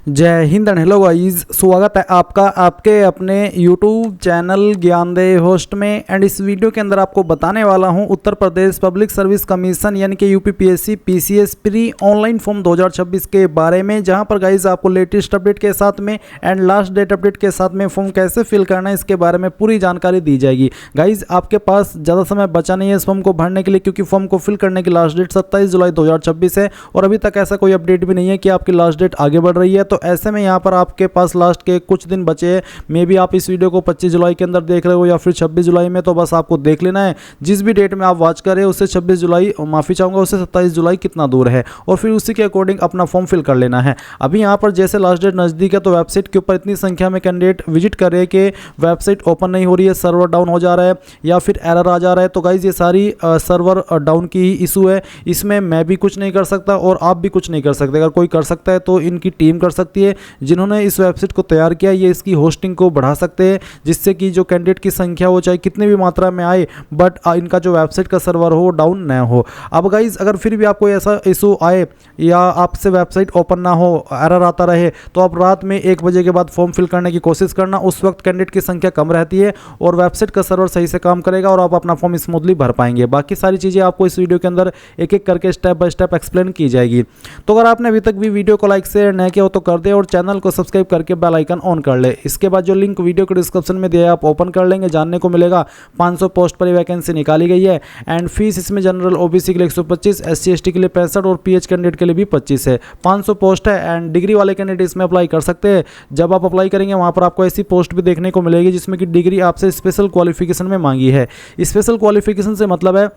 जय Hind and hello guys, स्वागत है आपका आपके अपने YouTube चैनल ज्ञानदेव होस्ट में। एंड इस वीडियो के अंदर आपको बताने वाला हूं Uttar Pradesh public service commission यानी कि UPPSC PCS pre online form 2026 के बारे में, जहां पर गाइस आपको लेटेस्ट अपडेट के साथ में एंड लास्ट डेट अपडेट के साथ में फॉर्म कैसे फिल करना है इसके बारे में पूरी जानकारी दी जाएगी। गाइज आपके पास ज़्यादा समय बचा नहीं है इस फॉर्म को भरने के लिए, क्योंकि फॉर्म को फिल करने की लास्ट डेट 27 जुलाई 2026 है और अभी तक ऐसा कोई अपडेट भी नहीं है कि आपकी लास्ट डेट आगे बढ़ रही है। तो ऐसे में यहाँ पर आपके पास लास्ट के कुछ दिन बचे हैं। मे भी आप इस वीडियो को 25 जुलाई के अंदर देख रहे हो या फिर 26 जुलाई में, तो बस आपको देख लेना है जिस भी डेट में आप वॉच करें उससे 26 जुलाई, माफ़ी चाहूँगा, उससे 27 जुलाई कितना दूर है और फिर उसी के अकॉर्डिंग अपना फॉर्म फिल कर लेना है। अभी यहाँ पर जैसे लास्ट डेट नज़दीक है तो वेबसाइट के ऊपर इतनी संख्या में कैंडिडेट विजिट कर रहे हैं कि वेबसाइट ओपन नहीं हो रही है, सर्वर डाउन हो जा रहा है या फिर एरर आ जा रहा है। तो गाइज ये सारी सर्वर डाउन की ही इशू है, इसमें मैं भी कुछ नहीं कर सकता और आप भी कुछ नहीं कर सकते। अगर कोई कर सकता है तो इनकी टीम कर सकती है जिन्होंने इस वेबसाइट को तैयार किया। ये इसकी होस्टिंग को बढ़ा सकते हैं जिससे कि जो कैंडिडेट की संख्या हो चाहे कितनी भी मात्रा में आए, बट इनका जो वेबसाइट का सर्वर हो डाउन न हो। अब गाइज अगर फिर भी आपको ऐसा इशू आए या आपसे वेबसाइट ओपन ना हो, एरर आता रहे, तो आप रात में 1 बजे के बाद फॉर्म फिल करने की कोशिश करना। उस वक्त कैंडिडेट की संख्या कम रहती है और वेबसाइट का सर्वर सही से काम करेगा और आप अपना फॉर्म स्मूथली भर पाएंगे। बाकी सारी चीज़ें आपको इस वीडियो के अंदर एक एक करके स्टेप बाय स्टेप एक्सप्लेन की जाएगी। तो अगर आपने अभी तक भी वीडियो को लाइक शेयर नहीं किया हो तो कर दे और चैनल को सब्सक्राइब करके बेल आइकन ऑन कर ले। इसके बाद जो लिंक वीडियो के डिस्क्रिप्शन में दिया है आप ओपन कर लेंगे। जानने को मिलेगा 500 पोस्ट पर वैकेंसी निकाली गई है एंड फीस इसमें जनरल ओबीसी के लिए 125, एससी एसटी के लिए 65 और पीएच कैंडिडेट के लिए भी 25 है। 500 पोस्ट है एंड डिग्री वाले कैंडिडेट इसमें अप्लाई कर सकते हैं। जब आप अप्लाई करेंगे वहाँ पर आपको ऐसी पोस्ट भी देखने को मिलेगी जिसमें कि डिग्री आपसे स्पेशल क्वालिफिकेशन में मांगी है। स्पेशल क्वालिफिकेशन से मतलब है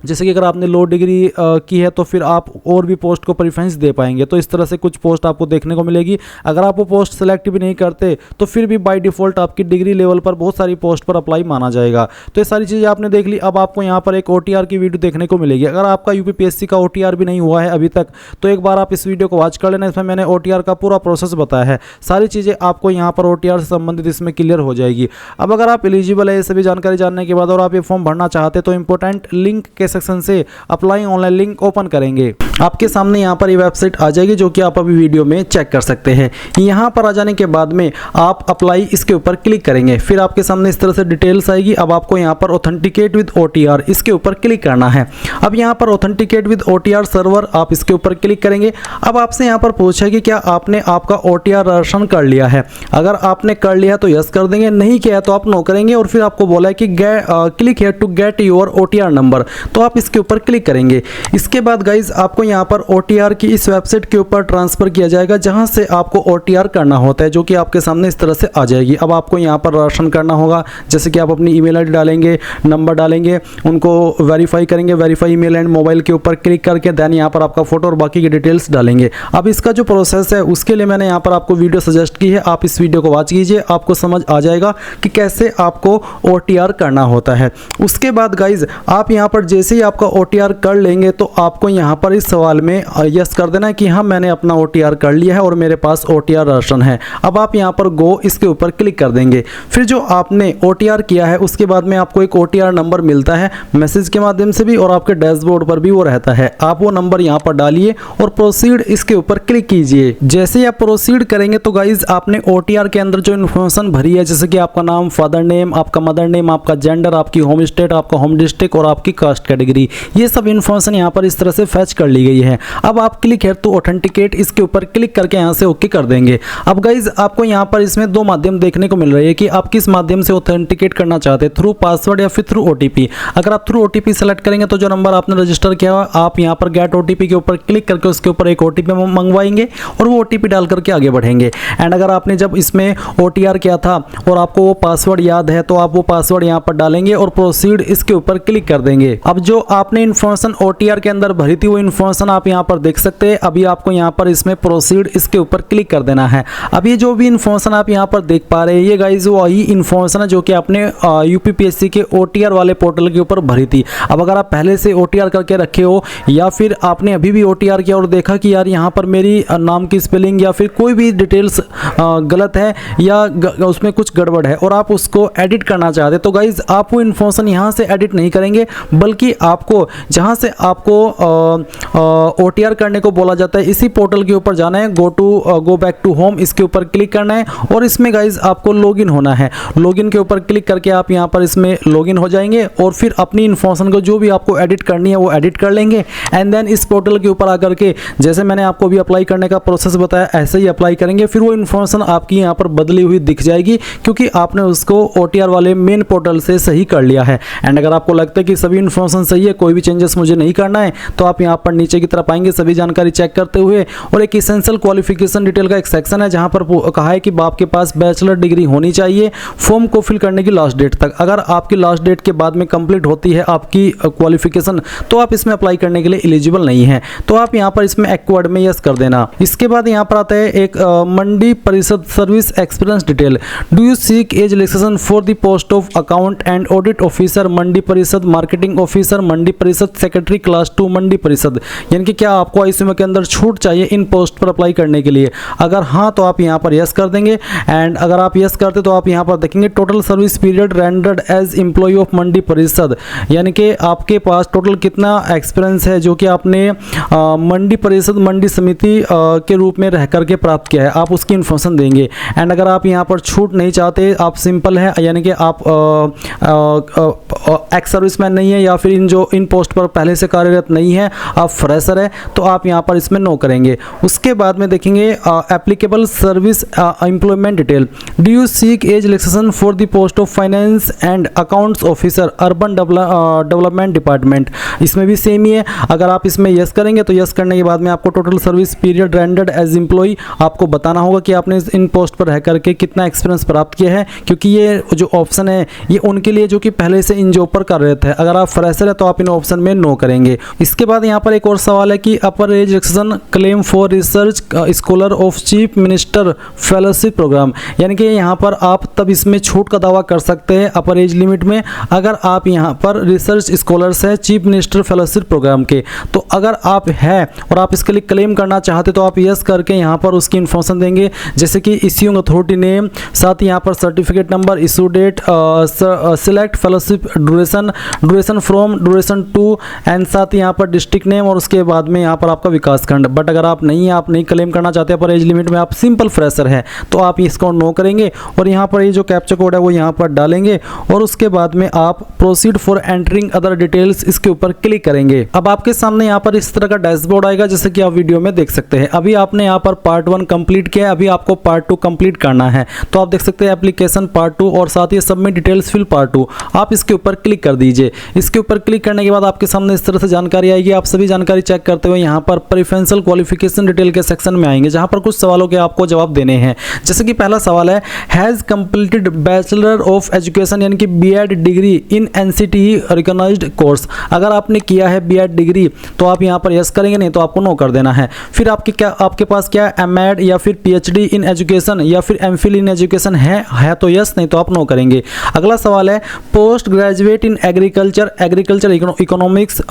जैसे कि अगर आपने लो डिग्री की है तो फिर आप और भी पोस्ट को प्रेफरेंस दे पाएंगे। तो इस तरह से कुछ पोस्ट आपको देखने को मिलेगी। अगर आप वो पोस्ट सेलेक्ट भी नहीं करते तो फिर भी बाय डिफ़ॉल्ट आपकी डिग्री लेवल पर बहुत सारी पोस्ट पर अप्लाई माना जाएगा। तो ये सारी चीज़ें आपने देख ली। अब आपको यहाँ पर एक OTR की वीडियो देखने को मिलेगी। अगर आपका यूपीपीएससी का OTR भी नहीं हुआ है अभी तक तो एक बार आप इस वीडियो को वॉच कर लेना। इसमें मैंने OTR का पूरा प्रोसेस बताया है। सारी चीज़ें आपको यहाँ पर OTR से संबंधित इसमें क्लियर हो जाएगी। अब अगर आप एलिजिबल है ये सभी जानकारी जानने के बाद और आप ये फॉर्म भरना चाहते तो इंपॉर्टेंट लिंक के सेक्शन से अप्लाई ऑनलाइन लिंक ओपन करेंगे। आपके सामने यहाँ पर ये वेबसाइट आ जाएगी जो कि आप अभी वीडियो में चेक कर सकते हैं। यहाँ पर आ जाने के बाद में आप अप्लाई इसके ऊपर क्लिक करेंगे, फिर आपके सामने इस तरह से डिटेल्स आएगी। अब आपको यहाँ पर ऑथेंटिकेट विद OTR इसके ऊपर क्लिक करना है। अब यहाँ पर ऑथेंटिकेट विद OTR सर्वर आप इसके ऊपर क्लिक करेंगे। अब आपसे यहाँ पर पूछा कि क्या आपने आपका OTR रजिस्ट्रेशन कर लिया है। अगर आपने कर लिया तो यस कर देंगे, नहीं किया तो आप नो करेंगे और फिर आपको बोला है कि click here to get your OTR number, तो आप इसके ऊपर क्लिक करेंगे। इसके बाद गाइज आपको यहाँ पर OTR की इस वेबसाइट के ऊपर ट्रांसफर किया जाएगा जहाँ से आपको OTR करना होता है, जो कि आपके सामने इस तरह से आ जाएगी। अब आपको यहाँ पर रजिस्ट्रेशन करना होगा, जैसे कि आप अपनी ईमेल आईडी डालेंगे, नंबर डालेंगे, उनको वेरीफाई करेंगे, वेरीफाई ईमेल एंड मोबाइल के ऊपर क्लिक करके देन यहाँ पर आपका फोटो और बाकी की डिटेल्स डालेंगे। अब इसका जो प्रोसेस है उसके लिए मैंने यहाँ पर आपको वीडियो सजेस्ट की है, आप इस वीडियो को वॉच कीजिए, आपको समझ आ जाएगा कि कैसे आपको OTR करना होता है। उसके बाद गाइज आप यहाँ पर जैसे ही आपका OTR कर लेंगे तो आपको यहाँ पर इस सवाल में यस कर देना है कि हाँ मैंने अपना OTR कर लिया है और मेरे पास OTR रजिस्ट्रेशन है। अब आप यहाँ पर गो इसके ऊपर क्लिक कर देंगे। फिर जो आपने OTR किया है उसके बाद में आपको एक OTR नंबर मिलता है मैसेज के माध्यम से भी और आपके डैशबोर्ड पर भी वो रहता है। आप वो नंबर यहाँ पर डालिए और प्रोसीड इसके ऊपर क्लिक कीजिए। जैसे ही आप प्रोसीड करेंगे तो गाइज आपने OTR के अंदर जो इन्फॉर्मेशन भरी है, जैसे कि आपका नाम, फादर नेम, आपका मदर नेम, आपका जेंडर, आपकी होम स्टेट, आपका होम डिस्ट्रिक्ट और आपकी कास्ट कैटेगरी, ये सब इन्फॉर्मेशन यहाँ पर इस तरह से फैच कर ली गई है। अब आप क्लिक है तो ऑथेंटिकेट इसके ऊपर क्लिक करके यहाँ से ओके कर देंगे। अब गाइज आपको यहाँ पर इसमें 2 माध्यम देखने को मिल रही है कि आप किस माध्यम से ऑथेंटिकेट करना चाहते हैं, थ्रू पासवर्ड या फिर थ्रू OTP। अगर आप थ्रू OTP सेलेक्ट करेंगे तो जो नंबर आपने रजिस्टर किया हुआ आप यहाँ पर गेट OTP के ऊपर क्लिक करके उसके ऊपर एक OTP मंगवाएंगे और वो OTP डाल करके आगे बढ़ेंगे। एंड अगर आपने जब इसमें OTR किया था और आपको वो पासवर्ड याद है तो आप वो पासवर्ड यहाँ पर डालेंगे और प्रोसीड इसके ऊपर क्लिक कर देंगे। अब जो आपने इन्फॉर्मेशन OTR के अंदर भरी थी वो इन्फॉर्मेशन आप यहाँ पर देख सकते हैं। अभी आपको यहाँ पर इसमें प्रोसीड इसके ऊपर क्लिक कर देना है। अब ये जो भी इन्फॉर्मेशन आप यहाँ पर देख पा रहे हैं ये गाइज वही इन्फॉर्मेशन है जो कि आपने यूपीपीएससी के OTR वाले पोर्टल के ऊपर भरी थी। अब अगर आप पहले से OTR करके रखे हो या फिर आपने अभी भी OTR किया और देखा कि यार यहाँ पर मेरी नाम की स्पेलिंग या फिर कोई भी डिटेल्स गलत है या उसमें कुछ गड़बड़ है और आप उसको एडिट करना चाहते तो गाइज आप वो इन्फॉर्मेशन यहाँ से एडिट नहीं करेंगे बल्कि आपको जहां से आपको OTR करने को बोला जाता है, इसी पोर्टल के ऊपर जाना है, गो बैक टू होम, इसके ऊपर क्लिक करना है और इसमें गाइज आपको लॉगिन होना है। लॉगिन के ऊपर क्लिक करके आप यहां पर इसमें लॉगिन हो जाएंगे और फिर अपनी इन्फॉर्मेशन को जो भी आपको एडिट करनी है वो एडिट कर लेंगे। एंड देन इस पोर्टल के ऊपर आकर के जैसे मैंने आपको भी अप्लाई करने का प्रोसेस बताया ऐसे ही अप्लाई करेंगे। फिर वो इन्फॉर्मेशन आपकी यहाँ पर बदली हुई दिख जाएगी क्योंकि आपने उसको OTR वाले मेन पोर्टल से सही कर लिया है। एंड अगर आपको लगता है कि सभी इन्फॉर्मेशन सही है, कोई भी चेंजेस मुझे नहीं करना है, तो आप यहाँ पर नीचे की तरफ आएंगे सभी जानकारी चेक करते हुए और एक इसेंशियल क्वालिफिकेशन डिटेल का एक सेक्शन है जहाँ पर कहा है कि आपके पास बैचलर डिग्री होनी चाहिए फॉर्म को फिल करने की लास्ट डेट तक। अगर आपकी लास्ट डेट के बाद में कंप्लीट होती है आपकी क्वालिफिकेशन तो आप इसमें अप्लाई करने के लिए एलिजिबल नहीं है, तो आप यहाँ पर इसमें एक्वार्ड में यस कर देना। इसके बाद यहाँ पर आता है एक Mandi Parishad service experience detail. Do you seek age relaxation for the post of account and audit officer Mandi Parishad, marketing officer Mandi परिषद, सेक्रेटरी क्लास 2 मंडी परिषद, यानी कि क्या आपको ICMA के अंदर छूट चाहिए इन पोस्ट पर अप्लाई करने के लिए? अगर हाँ तो आप यहाँ पर यस कर देंगे। एंड अगर आप यस करते तो आप यहाँ पर देखेंगे total service period rendered as employ of Mandi Parishad, यानी कि आपके पास टोटल कितना एक्सपीरियंस है जो कि आपने मंडी परिषद मंडी समिति के रूप में रह करके प्राप्त किया है, आप उसकी इन्फॉर्मेशन देंगे। एंड अगर आप यहाँ पर छूट नहीं चाहते, आप सिंपल है यानी कि आप एक्स सर्विसमैन नहीं है या फिर इन पोस्ट पर पहले से कार्यरत नहीं है, आप फ्रेशर है, तो आप यहाँ पर इसमें नो करेंगे। उसके बाद में देखेंगे applicable service employment detail. Do you seek age relaxation for the post of finance and accounts officer urban development department, इसमें भी सेम ही है। अगर आप इसमें यस करेंगे तो यस करने के बाद में आपको total service period rendered as employ आपको बताना होगा कि आपने इन पोस्ट पर रह करके कितना एक्सपीरियंस प्राप्त किया है, क्योंकि ये जो ऑप्शन है ये उनके लिए जो कि पहले से इन जॉब पर कार्यरत है। अगर आप फ्रेशर है तो आप इन ऑप्शन में नो करेंगे। इसके बाद यहाँ पर एक और सवाल है कि upper age relaxation claim for research scholar of chief minister fellowship program, यानी कि यहाँ पर आप तब इसमें छूट का दावा कर सकते हैं अपर एज लिमिट में अगर आप यहाँ पर रिसर्च स्कॉलर्स है चीफ मिनिस्टर फेलोशिप प्रोग्राम के। तो अगर आप है और आप इसके लिए क्लेम करना चाहते तो आप यस करके यहाँ पर उसकी इन्फॉर्मेशन देंगे, जैसे कि इश्यूइंग अथॉरिटी नेम, साथ ही यहाँ पर certificate number, issue date, select fellowship duration from duration to, and साथ ही यहाँ पर डिस्ट्रिक्ट नेम और उसके बाद में यहाँ पर आपका विकास खंड। बट अगर आप नहीं क्लेम करना चाहते पर एज लिमिट में, आप सिंपल फ्रेशर है तो आप इसको नो करेंगे और यहाँ पर ये जो कैप्चा कोड है वो यहाँ पर डालेंगे और उसके बाद में आप proceed for entering other details इसके ऊपर क्लिक करेंगे। अब आपके सामने यहाँ पर इस तरह का डैशबोर्ड आएगा जैसे कि आप वीडियो में देख सकते हैं। अभी आपने यहाँ पर पार्ट 1 कंप्लीट किया है, अभी आपको पार्ट 2 कंप्लीट करना है, तो आप देख सकते हैं एप्लीकेशन पार्ट 2 और साथ ही सबमिट डिटेल्स फिल पार्ट 2, आप इसके ऊपर क्लिक कर दीजिए। इसके ऊपर क्लिक करने के बाद आपके सामने इस तरह से जानकारी आएगी। आप सभी जानकारी चेक करते हुए यहाँ पर प्रेफरेंशियल क्वालिफिकेशन डिटेल के सेक्शन में आएंगे जहाँ पर कुछ सवालों के आपको जवाब देने हैं। जैसे कि पहला सवाल है has completed bachelor of education यानी कि BEd degree in NCTE recognised course. अगर आपने किया है BEd डिग्री तो आप यहाँ पर यस करेंगे, नहीं तो आपको नो कर देना है। फिर आपके पास क्या MAd या फिर PhD इन एजुकेशन या फिर MPhil इन एजुकेशन है तो यस, नहीं तो आप नो करेंगे। अगला सवाल है post graduate in agriculture economics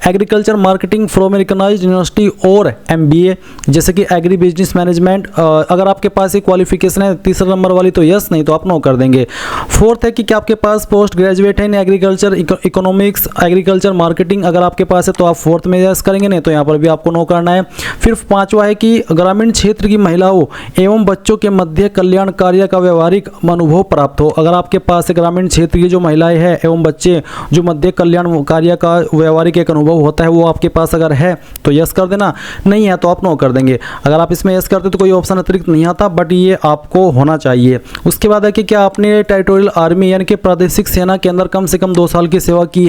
agriculture marketing from recognised university और MBA, जैसे कि एग्री बिजनेस मैनेजमेंट। अगर आपके पास ये क्वालिफिकेशन है तीसरा नंबर वाली तो यस, नहीं तो आप नो कर देंगे। फोर्थ है कि क्या आपके पास पोस्ट ग्रेजुएट है इन एग्रीकल्चर इकोनॉमिक्स एग्रीकल्चर मार्केटिंग, अगर आपके पास है तो आप फोर्थ में यस करेंगे, नहीं तो यहाँ पर भी आपको नो करना है। फिर पांचवा है कि ग्रामीण क्षेत्र की महिलाओं एवं बच्चों के मध्य कल्याण कार्य का व्यवहारिक अनुभव प्राप्त हो। अगर आपके पास ग्रामीण क्षेत्र की जो महिलाएं हैं एवं बच्चे जो मध्य कल्याण कार्य का व्यवहारिक एक अनुभव होता है वो आपके पास अगर है तो यस कर देना, नहीं है तो आप नो कर देंगे। अगर आप इसमें यस करते तो कोई ऑप्शन अतिरिक्त नहीं आता, बट ये आपको होना चाहिए। उसके बाद है कि क्या आपने टेरिटोरियल आर्मी यानी कि प्रादेशिक सेना के अंदर कम से कम 2 साल की सेवा की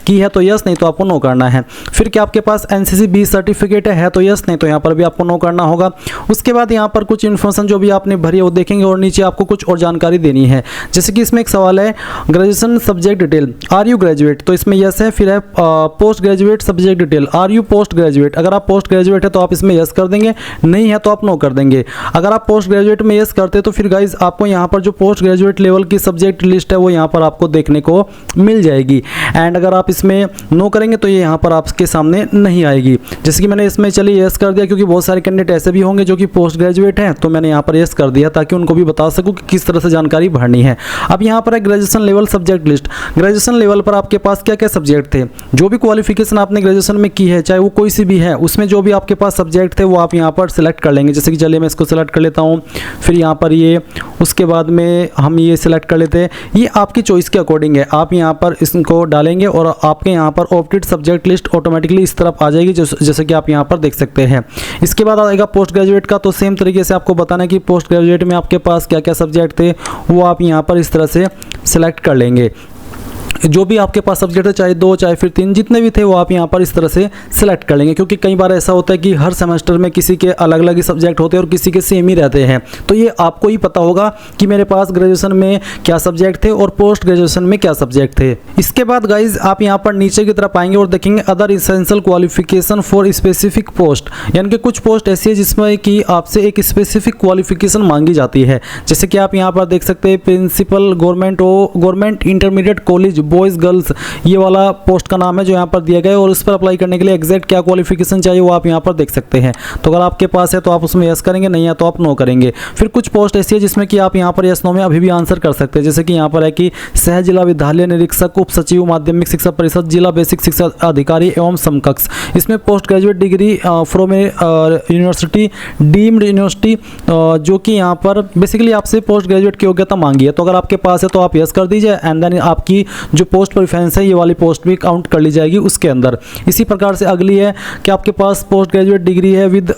है तो यस, नहीं तो आपको नो करना है। फिर क्या आपके पास NCC B सर्टिफिकेट है तो यस, नहीं तो यहाँ पर भी आपको नो करना होगा। उसके बाद यहाँ पर कुछ इन्फॉर्मेशन जो भी आपने भरी है वो देखेंगे और नीचे आपको कुछ और जानकारी देनी है। जैसे कि इसमें एक सवाल है graduation subject detail, are you graduate, तो इसमें यस है। फिर है post graduate subject detail, are you post graduate, अगर आप पोस्ट ग्रेजुएट है तो आप इसमें यस कर देंगे, नहीं है तो आप नो कर देंगे। अगर आप पोस्ट ग्रेजुएट में यस करते तो फिर गाइज आपको यहाँ पर जो पोस्ट ग्रेजुएट लेवल की सब्जेक्ट लिस्ट है वो यहाँ पर आपको देखने को मिल जाएगी। एंड अगर आप इसमें नो करेंगे तो ये यहाँ पर आपके सामने नहीं आएगी। जैसे कि मैंने इसमें चलिए यस कर दिया, क्योंकि बहुत सारे कैंडिडेट ऐसे भी होंगे जो कि पोस्ट ग्रेजुएट हैं, तो मैंने यहाँ पर यस कर दिया ताकि उनको भी बता सकूँ कि किस तरह से जानकारी भरनी है। अब यहाँ पर है graduation level subject list. Graduation level पर आपके पास क्या क्या सब्जेक्ट थे। जो भी क्वालिफिकेशन आपने ग्रेजुएशन में की है, चाहे वो कोई सी भी है, उसमें जो भी आपके पास सब्जेक्ट थे वो आप यहाँ पर सिलेक्ट कर लेंगे। जैसे कि चलिए मैं इसको सिलेक्ट कर लेता हूँ, फिर यहाँ पर ये, उसके बाद में हम ये सिलेक्ट कर लेते हैं। ये आपकी चॉइस के अकॉर्डिंग है, आप यहाँ पर इसको डालेंगे और आपके यहाँ पर ऑप्टेड सब्जेक्ट लिस्ट ऑटोमेटिकली इस तरफ आ जाएगी, जैसे कि आप यहाँ पर देख सकते हैं। इसके बाद आएगा पोस्ट ग्रेजुएट का, तो सेम तरीके से आपको बताना है कि पोस्ट ग्रेजुएट में आपके पास क्या क्या सब्जेक्ट थे, वो आप यहाँ पर इस तरह से सिलेक्ट कर लेंगे। जो भी आपके पास सब्जेक्ट है, चाहे 2 चाहे फिर 3, जितने भी थे वो आप यहाँ पर इस तरह से सिलेक्ट कर लेंगे, क्योंकि कई बार ऐसा होता है कि हर सेमेस्टर में किसी के अलग अलग ही सब्जेक्ट होते हैं और किसी के सेम ही रहते हैं। तो ये आपको ही पता होगा कि मेरे पास ग्रेजुएशन में क्या सब्जेक्ट थे और पोस्ट ग्रेजुएशन में क्या सब्जेक्ट थे। इसके बाद गाइज आप यहाँ पर नीचे की तरफ आएंगे और देखेंगे other essential qualification for specific post, यानी कि कुछ पोस्ट ऐसी है जिसमें कि आपसे एक स्पेसिफिक क्वालिफिकेशन मांगी जाती है। जैसे कि आप यहाँ पर देख सकते हैं principal government intermediate college boys girls, ये वाला पोस्ट का नाम है जो यहाँ पर दिया गया है, और उस पर अप्लाई करने के लिए एग्जैक्ट क्या क्वालिफिकेशन चाहिए वो आप यहाँ पर देख सकते हैं। तो अगर आपके पास है तो आप उसमें यस करेंगे, नहीं है तो आप नो करेंगे। फिर कुछ पोस्ट ऐसी है जिसमें कि आप यहाँ पर यस नो में अभी भी आंसर कर सकते हैं। जैसे कि यहाँ पर है कि सह जिला विद्यालय निरीक्षक, उप सचिव माध्यमिक शिक्षा परिषद, जिला बेसिक शिक्षा अधिकारी एवं समकक्ष। इसमें post graduate degree from university deemed university, जो कि यहाँ पर बेसिकली आपसे पोस्ट ग्रेजुएट की योग्यता मांगी है। तो अगर आपके पास है तो आप यस कर दीजिए, एंड देन आपकी जो पोस्ट प्रेफरेंस है ये वाली पोस्ट भी काउंट कर ली जाएगी उसके अंदर। इसी प्रकार से अगली है कि आपके पास पोस्ट ग्रेजुएट डिग्री है with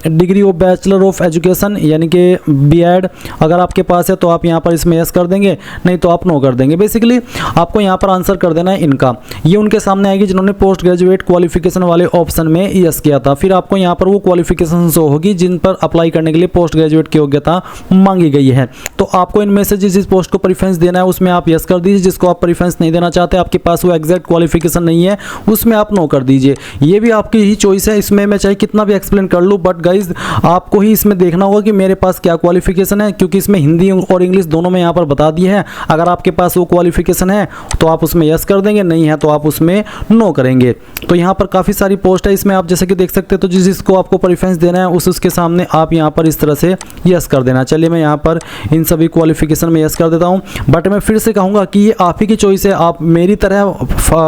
degree of bachelor of education, यानी कि बीएड। अगर आपके पास है तो आप यहाँ पर इसमें यस कर देंगे, नहीं तो आप नो कर देंगे। बेसिकली आपको यहाँ पर आंसर कर देना है इनका। ये उनके सामने आएगी जिन्होंने पोस्ट ग्रेजुएट क्वालिफिकेशन वाले ऑप्शन में यस किया था। फिर आपको यहाँ पर वो क्वालिफिकेशन शो होगी जिन पर अप्लाई करने के लिए पोस्ट ग्रेजुएट की योग्यता मांगी गई है। तो आपको इनमें से जिस पोस्ट को प्रेफरेंस देना है उसमें आप यस कर दीजिए, जिसको आप प्रेफरेंस नहीं देना चाहते, आपके पास वो एग्जैक्ट क्वालिफिकेशन नहीं है, उसमें आप नो कर दीजिए। ये भी आपकी ही चॉइस है, इसमें मैं चाहे कितना भी एक्सप्लेन कर लूँ, बट गाइज आपको ही इसमें देखना होगा कि मेरे पास क्या क्वालिफिकेशन है, क्योंकि इसमें हिंदी और इंग्लिश दोनों में यहाँ पर बता दिए हैं। अगर आपके पास वो क्वालिफिकेशन है तो आप उसमें यस कर देंगे, नहीं है तो आप उसमें नो करेंगे। तो यहाँ पर काफ़ी सारी पोस्ट है, इसमें आप जैसे कि देख सकते हैं। तो जिसको आपको प्रेफरेंस देना है उसके सामने आप यहाँ पर इस तरह से यस कर देना। चलिए मैं यहाँ पर इन सभी क्वालिफिकेशन में यस कर देता हूँ, बट मैं फिर से कहूँगा कि ये आप ही की चॉइस है। आप मेरी तरह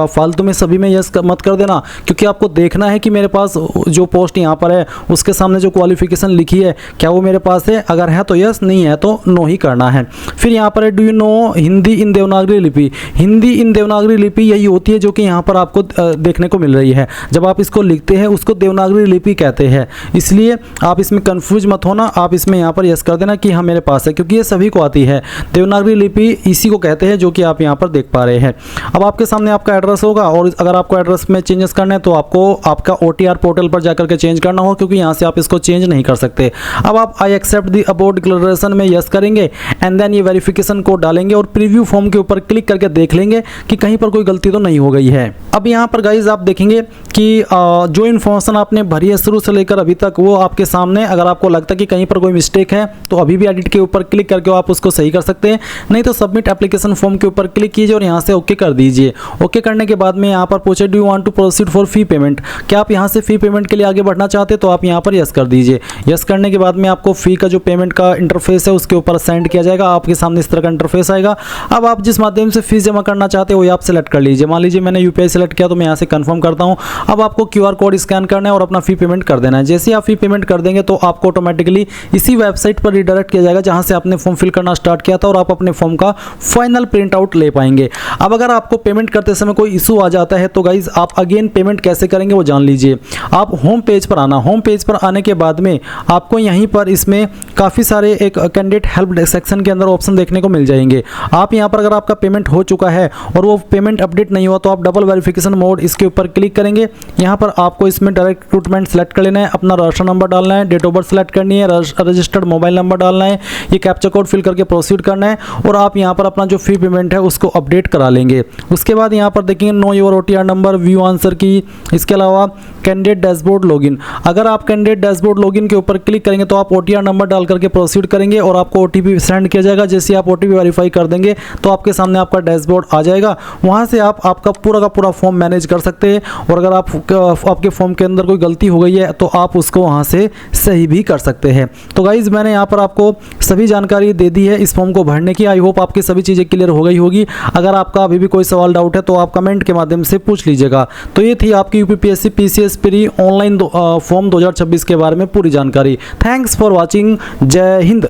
फालतू में सभी में यस मत कर देना, क्योंकि आपको देखना है कि मेरे पास जो पोस्ट यहाँ पर है उसके सामने जो क्वालिफिकेशन लिखी है क्या वो मेरे पास है। अगर है तो यस, नहीं है तो नो ही करना है। फिर यहाँ पर है डू यू नो हिंदी इन देवनागरी लिपि। हिंदी इन देवनागरी लिपि यही होती है जो कि यहाँ पर आपको देखने को मिल रही है। जब आप इसको लिखते हैं उसको देवनागरी लिपि कहते हैं, इसलिए आप इसमें कंफ्यूज मत होना। आप इसमें यहाँ पर यस कर देना कि हाँ मेरे पास है, क्योंकि ये सभी को आती है। देवनागरी लिपि इसी को कहते हैं जो कि आप यहाँ पर देख पा रहे हैं। अब आपके सामने आपका एड्रेस होगा, और अगर आपको एड्रेस में चेंजेस करना है तो आपको आपका OTR पोर्टल पर जाकर के चेंज करना होगा, क्योंकि यहाँ से आप इसको चेंज नहीं कर सकते। अब आप I accept the about declaration में यस करेंगे, एंड देन ये वेरिफिकेशन कोड डालेंगे और प्रीव्यू फॉर्म के ऊपर क्लिक करके देख लेंगे कि कहीं पर कोई गलती तो नहीं हो गई है। अब यहाँ पर गाइज आप देखेंगे कि जो इन्फॉर्मेशन आपने भरी है शुरू से लेकर अभी तक वो आपके सामने। अगर आपको लगता है कि कहीं पर कोई मिस्टेक है तो अभी भी एडिट के ऊपर क्लिक करके आप उसको सही कर सकते हैं, नहीं तो सबमिट एप्लीकेशन फॉर्म के ऊपर क्लिक कीजिए और यहाँ से ओके कर दीजिए। ओके करने के बाद में यहाँ पर पूछे do you want to proceed for fee payment, क्या आप यहाँ से फी पेमेंट के लिए आगे बढ़ना चाहते हैं, तो आप यहाँ पर यस कर दीजिए। यस करने के बाद में आपको फी का जो पेमेंट का इंटरफेस है उसके ऊपर सेंड किया जाएगा। आपके सामने इस तरह का इंटरफेस आएगा। अब आप जिस माध्यम से फीस जमा करना चाहते हो वो आप सेलेक्ट कर लीजिए। मान लीजिए मैंने UPI सेलेक्ट किया तो मैं यहाँ से कंफर्म करता हूँ। अब आपको QR कोड स्कैन करना है और अपना फी पेमेंट कर देना है। जैसे आप फी पेमेंट कर देंगे तो आपको ऑटोमेटिकली इसी वेबसाइट पर रिडायरेक्ट किया जाएगा जहाँ से आपने फॉर्म फिल करना स्टार्ट किया था, और आप अपने फॉर्म का फाइनल प्रिंट आउट ले पाएंगे। अब अगर आपको पेमेंट करते समय कोई इशू आ जाता है तो गाइज आप अगेन पेमेंट कैसे करेंगे वो जान लीजिए। आप होम पेज पर आना, होम पेज पर आने के बाद में आपको यहीं पर इसमें काफ़ी सारे एक कैंडिडेट हेल्प सेक्शन के अंदर ऑप्शन देखने को मिल जाएंगे। आप यहाँ पर अगर आपका पेमेंट हो चुका है और वो पेमेंट अपडेट नहीं हुआ तो आप डबल वेरिफिकेशन मोड इसके ऊपर क्लिक करेंगे। यहाँ पर आपको इसमें डायरेक्ट रिक्रूटमेंट सेलेक्ट कर लेना है, अपना रजिस्टर नंबर डालना है, डेट ऑफ बर्थ सेलेक्ट करनी है, रजिस्टर्ड मोबाइल नंबर डालना है, ये कैप्चा कोड फिल करके प्रोसीड करना है, और आप यहाँ पर अपना जो फी पेमेंट है उसको अपडेट करा लेंगे। उसके बाद यहाँ पर देखेंगे know your OTR number, view answer की। इसके अलावा कैंडिडेट डैशबोर्ड लॉगिन, अगर आप कैंडिडेट डैशबोर्ड लॉगिन के ऊपर क्लिक करेंगे तो आप OTR नंबर डाल करके प्रोसीड करेंगे और आपको OTP सेंड किया जाएगा। जैसे आप OTP वेरीफाई कर देंगे तो आपके सामने आपका डैशबोर्ड आ जाएगा। वहाँ से आप आपका पूरा का पूरा फॉर्म मैनेज कर सकते हैं, और अगर आपके फॉर्म के अंदर कोई गलती हो गई है तो आप उसको वहाँ से सही भी कर सकते हैं। तो गाइज मैंने यहाँ पर आपको सभी जानकारी दे दी है इस फॉर्म को भरने की। आई होप आपकी सभी चीज़ें क्लियर हो गई होगी। अगर आपका अभी भी कोई सवाल डाउट है तो आप कमेंट के माध्यम से पूछ लीजिएगा। तो ये थी आपकी UPPSC PCS pre online form 2026 के बारे में पूरी जानकारी। Thanks for watching. जय हिंद।